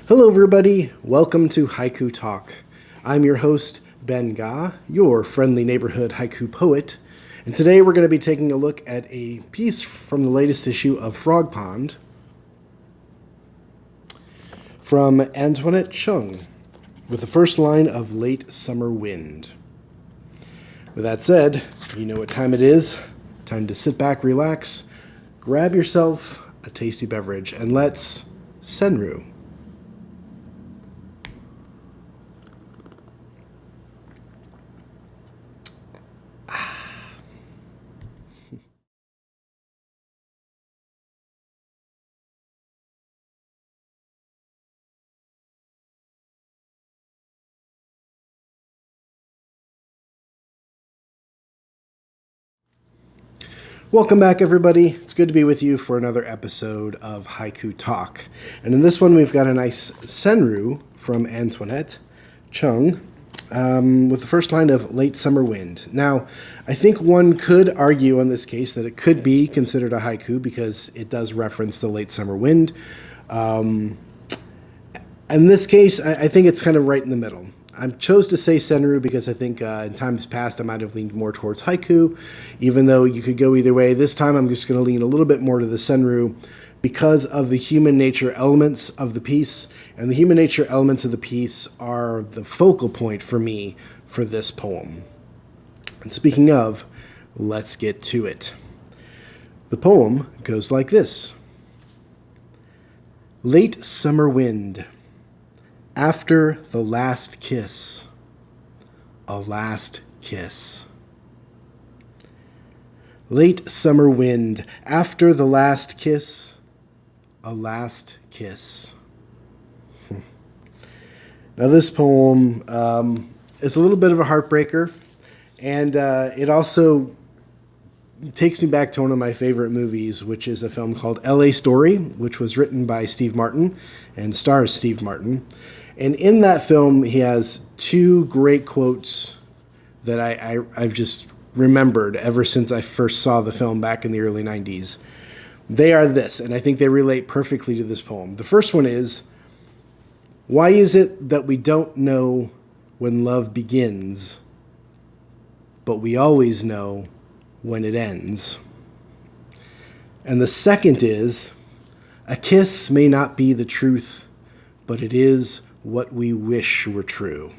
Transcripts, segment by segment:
Hello, everybody. Welcome to Haiku Talk. I'm your host, Ben Ga, your friendly neighborhood haiku poet. And today we're going to be taking a look at a piece from the latest issue of Frogpond from Antoinette Cheung with the first line of Late Summer Wind. With that said, you know what time it is. Time to sit back, relax, grab yourself a tasty beverage, and let's Senryu. Welcome back, everybody. It's good to be with you for another episode of Haiku Talk. And in this one, we've got a nice Senryu from Antoinette Cheung with the first line of Late Summer Wind. Now, I think one could argue in this case that it could be considered a haiku because it does reference the late summer wind. In this case, I think it's kind of right in the middle. I chose to say Senryu because I think in times past I might have leaned more towards haiku, even though you could go either way. This time I'm just going to lean a little bit more to the Senryu because of the human nature elements of the piece, and the human nature elements of the piece are the focal point for me for this poem. And speaking of, let's get to it. The poem goes like this. Late summer wind. After the last kiss, a last kiss. Late summer wind, after the last kiss, a last kiss. Now this poem is a little bit of a heartbreaker, and it also takes me back to one of my favorite movies, which is a film called L.A. Story, which was written by Steve Martin and stars Steve Martin. And in that film, he has two great quotes that I've just remembered ever since I first saw the film back in the early 90s. They are this, and I think they relate perfectly to this poem. The first one is, why is it that we don't know when love begins, but we always know when it ends? And the second is, a kiss may not be the truth, but it is what we wish were true.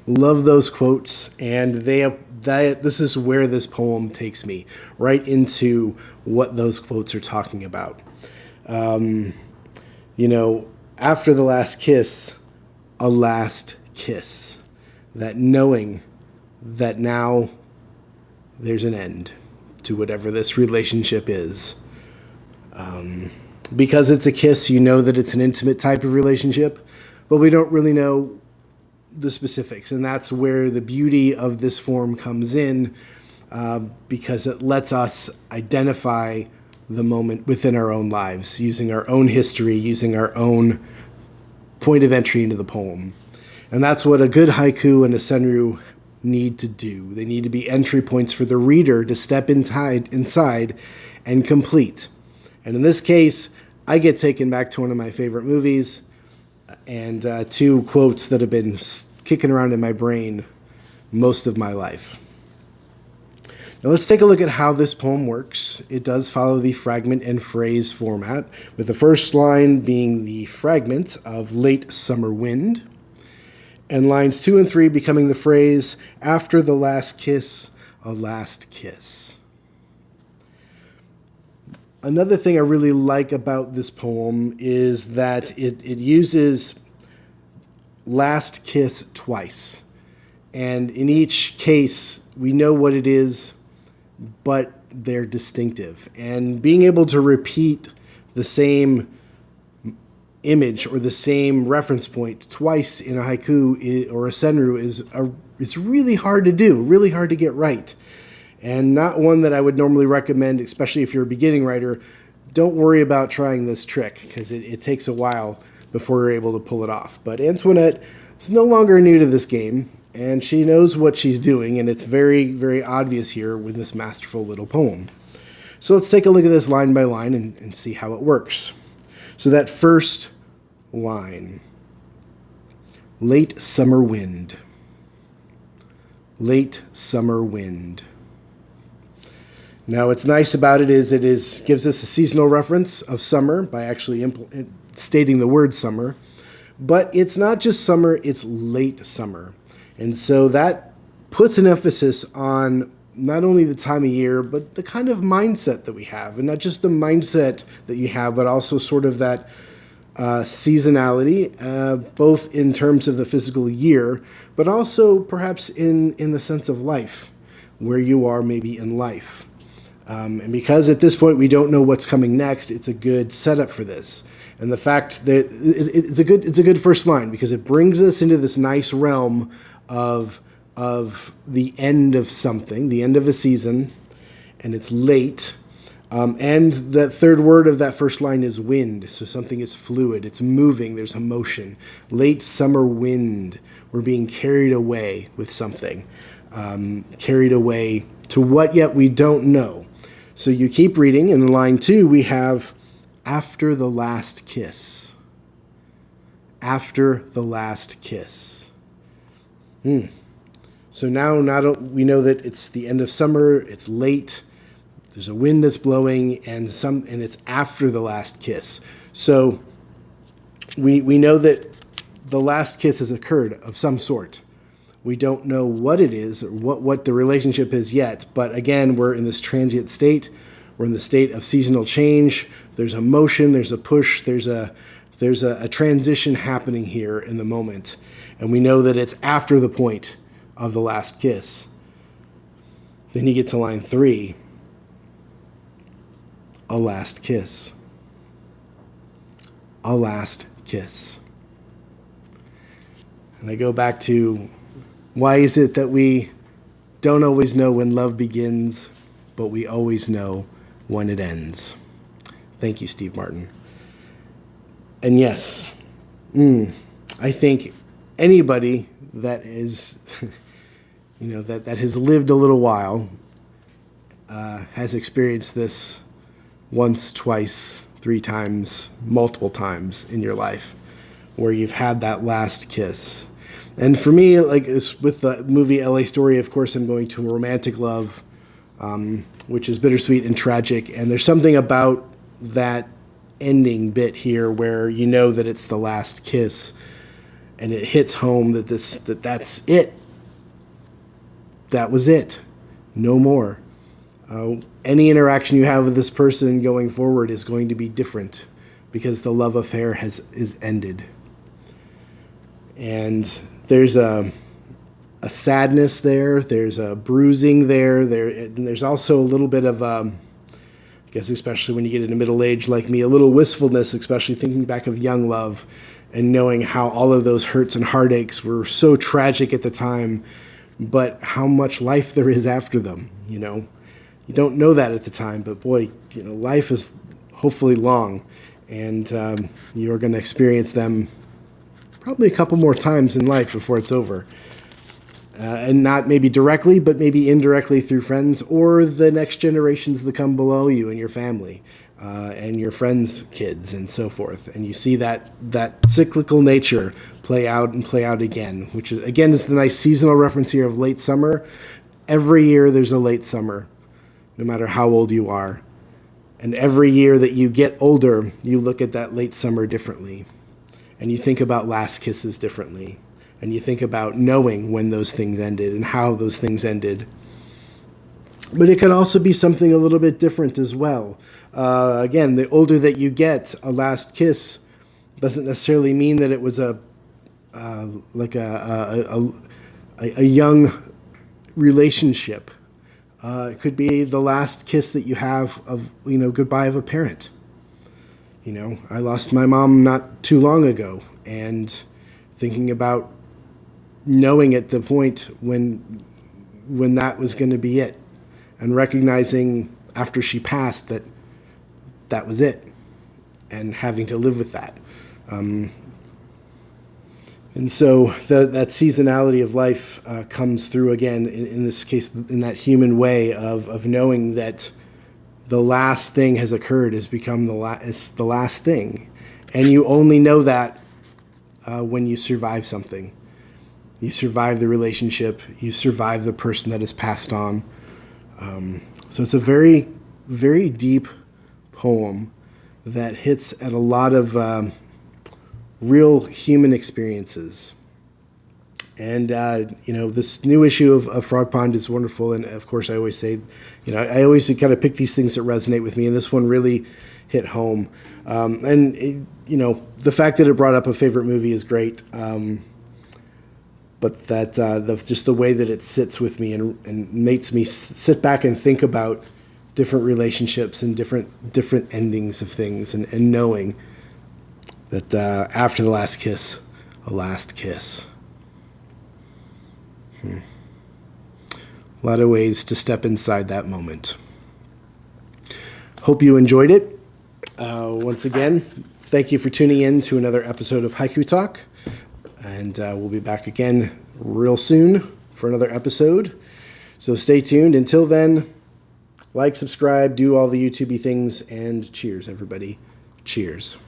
Love those quotes, and this is where this poem takes me, right into what those quotes are talking about. After the last kiss, a last kiss. That knowing that now there's an end to whatever this relationship is. Because it's a kiss, you know that it's an intimate type of relationship, but we don't really know the specifics. And that's where the beauty of this form comes in, because it lets us identify the moment within our own lives, using our own history, using our own point of entry into the poem. And that's what a good haiku and a senryu need to do. They need to be entry points for the reader to step inside and complete. And in this case, I get taken back to one of my favorite movies and two quotes that have been kicking around in my brain most of my life. Now let's take a look at how this poem works. It does follow the fragment and phrase format, with the first line being the fragment of Late Summer Wind, and lines 2 and 3 becoming the phrase, after the last kiss, a last kiss. Another thing I really like about this poem is that it uses last kiss twice. And in each case, we know what it is, but they're distinctive. And being able to repeat the same image or the same reference point twice in a haiku or a senryu it's really hard to do, really hard to get right. And not one that I would normally recommend, especially if you're a beginning writer. Don't worry about trying this trick, because it takes a while before you're able to pull it off. But Antoinette is no longer new to this game, and she knows what she's doing, and it's very, very obvious here with this masterful little poem. So let's take a look at this line by line and see how it works. So that first line. Late summer wind. Late summer wind. Now, what's nice about it is gives us a seasonal reference of summer by actually stating the word summer. But it's not just summer, it's late summer. And so that puts an emphasis on not only the time of year, but the kind of mindset that we have. And not just the mindset that you have, but also sort of that seasonality, both in terms of the physical year, but also perhaps in the sense of life, where you are maybe in life. And because at this point we don't know what's coming next, it's a good setup for this. And the fact that it's a good first line, because it brings us into this nice realm of the end of something, the end of a season, and it's late. And the third word of that first line is wind. So something is fluid, it's moving, there's a motion. Late summer wind. We're being carried away with something, carried away to what yet we don't know. So you keep reading, and in line 2 we have after the last kiss. After the last kiss. So now we know that it's the end of summer, it's late, there's a wind that's blowing, and it's after the last kiss. So we know that the last kiss has occurred of some sort. We don't know what it is or what the relationship is yet, but again, we're in this transient state. We're in the state of seasonal change. There's a motion, there's a push, there's a transition happening here in the moment. And we know that it's after the point of the last kiss. Then you get to line 3. A last kiss. A last kiss. And I go back to, why is it that we don't always know when love begins, but we always know when it ends? Thank you, Steve Martin. And yes, I think anybody that is, that has lived a little while has experienced this once, twice, 3 times, multiple times in your life, where you've had that last kiss. And for me, like with the movie LA Story, of course, I'm going to romantic love, which is bittersweet and tragic. And there's something about that ending bit here where you know that it's the last kiss, and it hits home that that's it. That was it. No more. Any interaction you have with this person going forward is going to be different because the love affair is ended. And there's a sadness there. There's a bruising there. And there's also a little bit of, I guess especially when you get into middle age like me, a little wistfulness, especially thinking back of young love and knowing how all of those hurts and heartaches were so tragic at the time, but how much life there is after them, You don't know that at the time, but boy, life is hopefully long, and you're going to experience them probably a couple more times in life before it's over. And not maybe directly, but maybe indirectly through friends or the next generations that come below you and your family and your friends' kids and so forth. And you see that cyclical nature play out and play out again, which is the nice seasonal reference here of late summer. Every year there's a late summer, no matter how old you are. And every year that you get older, you look at that late summer differently. And you think about last kisses differently. And you think about knowing when those things ended and how those things ended. But it could also be something a little bit different as well. Again, the older that you get, a last kiss doesn't necessarily mean that it was a young relationship. It could be the last kiss that you have of, goodbye of a parent. I lost my mom not too long ago, and thinking about knowing at the point when that was going to be it, and recognizing after she passed that was it, and having to live with that. And so that seasonality of life comes through again, in this case, in that human way of knowing that the last thing has occurred, has become the last thing. And you only know that when you survive something. You survive the relationship. You survive the person that is passed on. So it's a very, very deep poem that hits at a lot of real human experiences. And, this new issue of Frogpond is wonderful. And, of course, I always say, I always kind of pick these things that resonate with me. And this one really hit home. The fact that it brought up a favorite movie is great. But that just the way that it sits with me and makes me sit back and think about different relationships and different endings of things, and knowing that after the last kiss, a last kiss. A lot of ways to step inside that moment. Hope you enjoyed it. Once again, thank you for tuning in to another episode of Haiku Talk. And we'll be back again real soon for another episode. So stay tuned. Until then, like, subscribe, do all the YouTube-y things, and cheers, everybody. Cheers.